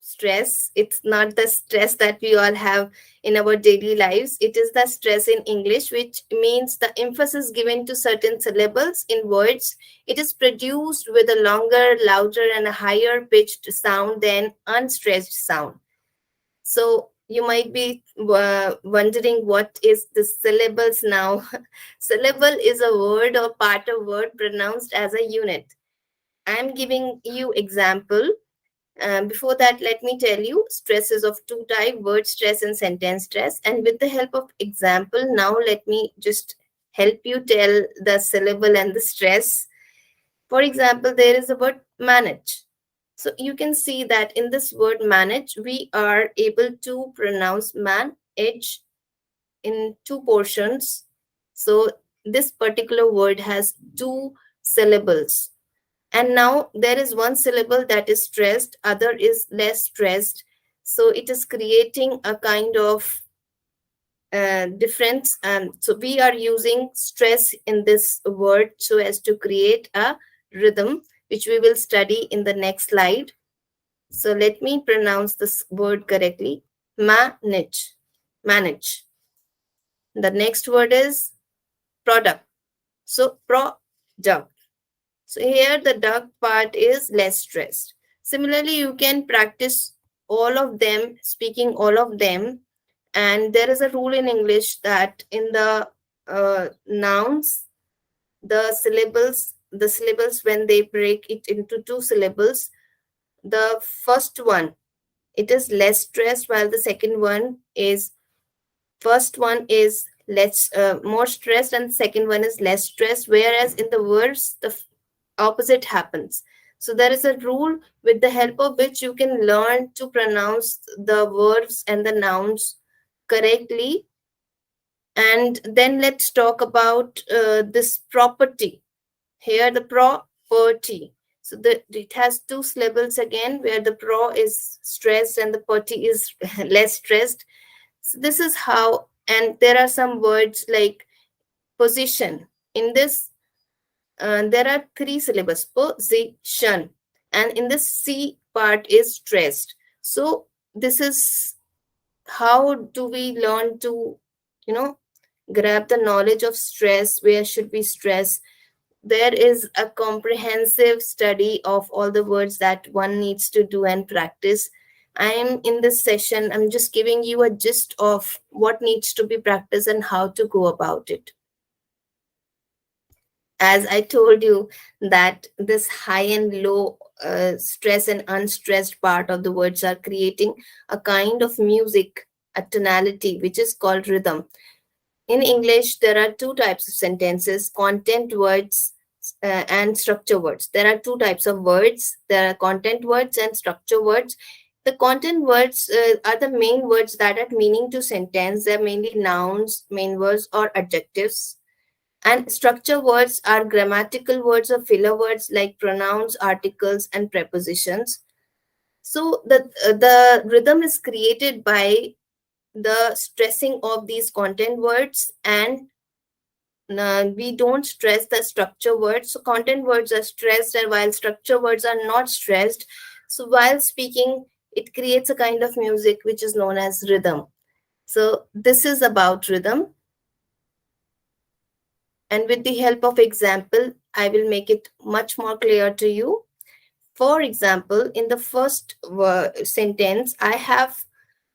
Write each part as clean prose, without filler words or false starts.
stress. It's not the stress that we all have in our daily lives. It is the stress in English, which means the emphasis given to certain syllables in words. It is produced with a longer, louder, and a higher pitched sound than unstressed sound. So you might be wondering what is the syllables now. Syllable is a word or part of word pronounced as a unit. I am giving you example. Before that, let me tell you stress is of two types: word stress and sentence stress. And with the help of example, now let me just help you tell the syllable and the stress. For example, there is a word manage. So you can see that in this word manage, we are able to pronounce man, edge in two portions. So this particular word has two syllables. And now there is one syllable that is stressed, other is less stressed. So it is creating a kind of difference. So we are using stress in this word so as to create a rhythm, which we will study in the next slide. So let me pronounce this word correctly. Manage. Manage. The next word is product. So product. So here the duck part is less stressed. Similarly, you can practice all of them, speaking all of them. And there is a rule in English that in the nouns, the syllables, when they break it into two syllables, the first one, it is less stressed, while the second one is, first one is less more stressed and second one is less stressed, whereas in the words the opposite happens. So there is a rule with the help of which you can learn to pronounce the verbs and the nouns correctly. And then let's talk about this property. Here the property. So it has two syllables again, where the pro is stressed and the perty is less stressed. So this is how, and there are some words like position. In this, there are three syllables, position, and in the C part is stressed. So this is how do we learn to, grab the knowledge of stress, where should we stress. There is a comprehensive study of all the words that one needs to do and practice. I am in this session, I'm just giving you a gist of what needs to be practiced and how to go about it. As I told you, that this high and low stress and unstressed part of the words are creating a kind of music, a tonality, which is called rhythm. In English, there are two types of sentences: content words and structure words. There are two types of words. There are content words and structure words. The content words are the main words that add meaning to sentence. They're mainly nouns, main words, or adjectives. And structure words are grammatical words or filler words like pronouns, articles, and prepositions. So the rhythm is created by the stressing of these content words, and we don't stress the structure words. So content words are stressed, and while structure words are not stressed. So while speaking, it creates a kind of music which is known as rhythm. So this is about rhythm. And with the help of example, I will make it much more clear to you. For example, in the first sentence, I have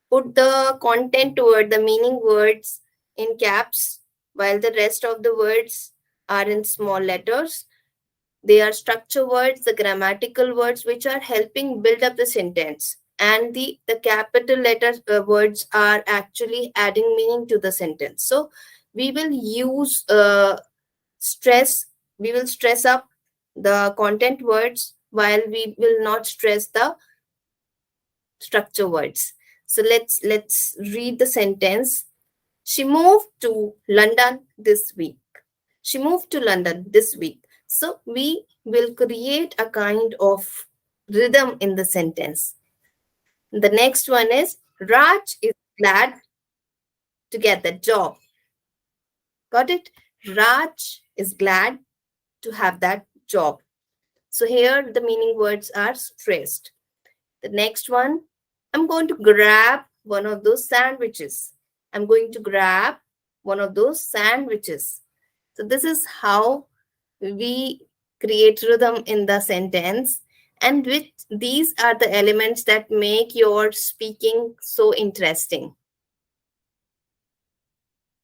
put the content word, the meaning words in caps, while the rest of the words are in small letters. They are structure words, the grammatical words, which are helping build up the sentence. And the capital letter words are actually adding meaning to the sentence. So we will use stress, we will stress up the content words while we will not stress the structure words. So let's read the sentence. She moved to London this week. She moved to London this week. So we will create a kind of rhythm in the sentence. The next one is Raj is glad to get the job. Got it? Raj is glad to have that job. So here the meaning words are stressed. The next one, I'm going to grab one of those sandwiches. I'm going to grab one of those sandwiches. So this is how we create rhythm in the sentence. And with these are the elements that make your speaking so interesting.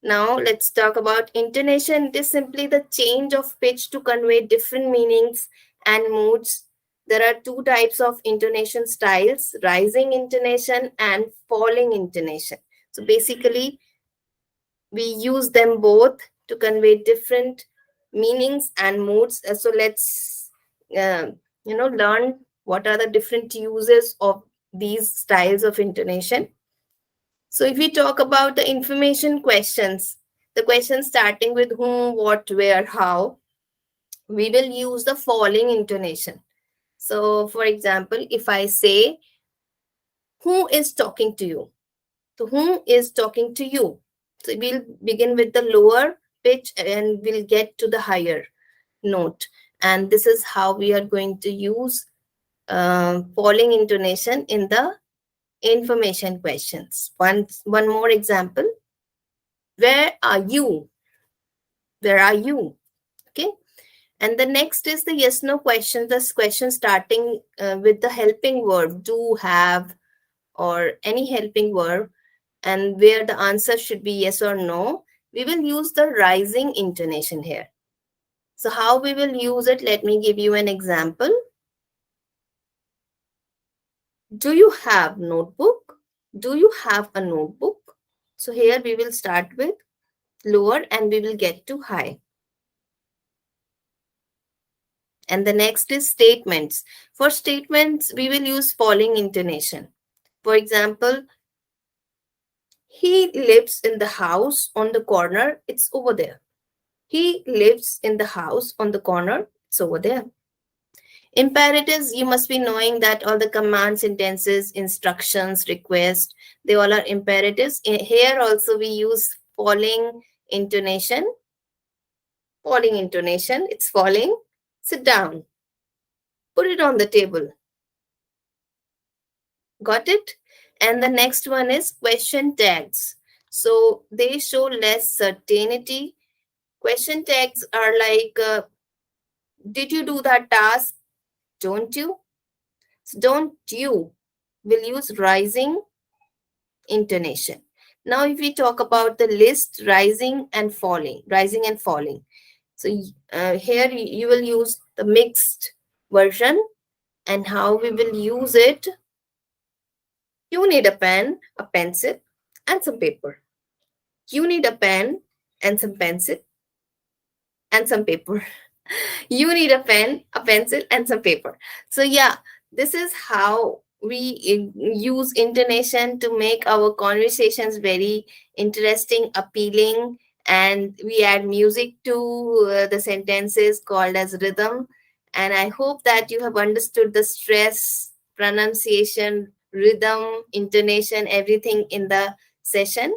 Now let's talk about intonation. It is simply the change of pitch to convey different meanings and moods. There are two types of intonation styles, rising intonation and falling intonation. So basically, we use them both to convey different meanings and moods. So let's, learn what are the different uses of these styles of intonation. So if we talk about the information questions, the questions starting with whom, what, where, how, we will use the following intonation. So for example, if I say, who is talking to you? So whom is talking to you? So we'll begin with the lower pitch and we'll get to the higher note. And this is how we are going to use falling intonation in the information questions. One more example. Where are you? Where are you? Okay. And the next is the yes no question. This question starting with the helping verb, do, have, or any helping verb, and where the answer should be yes or no. We will use the rising intonation here. So how we will use it? Let me give you an example. Do you have notebook? Do you have a notebook? So here we will start with lower and we will get to high. And the next is statements. For statements, we will use falling intonation. For example, he lives in the house on the corner. It's over there. He lives in the house on the corner. It's over there. Imperatives, you must be knowing that all the commands, sentences, instructions, requests, they all are imperatives. Here also we use falling intonation. Falling intonation, it's falling. Sit down. Put it on the table. Got it? And the next one is question tags. So they show less certainty. Question tags are like, did you do that task? Don't you? So don't you will use rising intonation. Now, if we talk about the list, rising and falling, rising and falling. So here you will use the mixed version, and how we will use it. You need a pen, a pencil, and some paper. You need a pen and some pencil and some paper. You need a pen, a pencil, and some paper. So yeah, this is how we use intonation to make our conversations very interesting, appealing, and we add music to the sentences called as rhythm. And I hope that you have understood the stress, pronunciation, rhythm, intonation, everything in the session.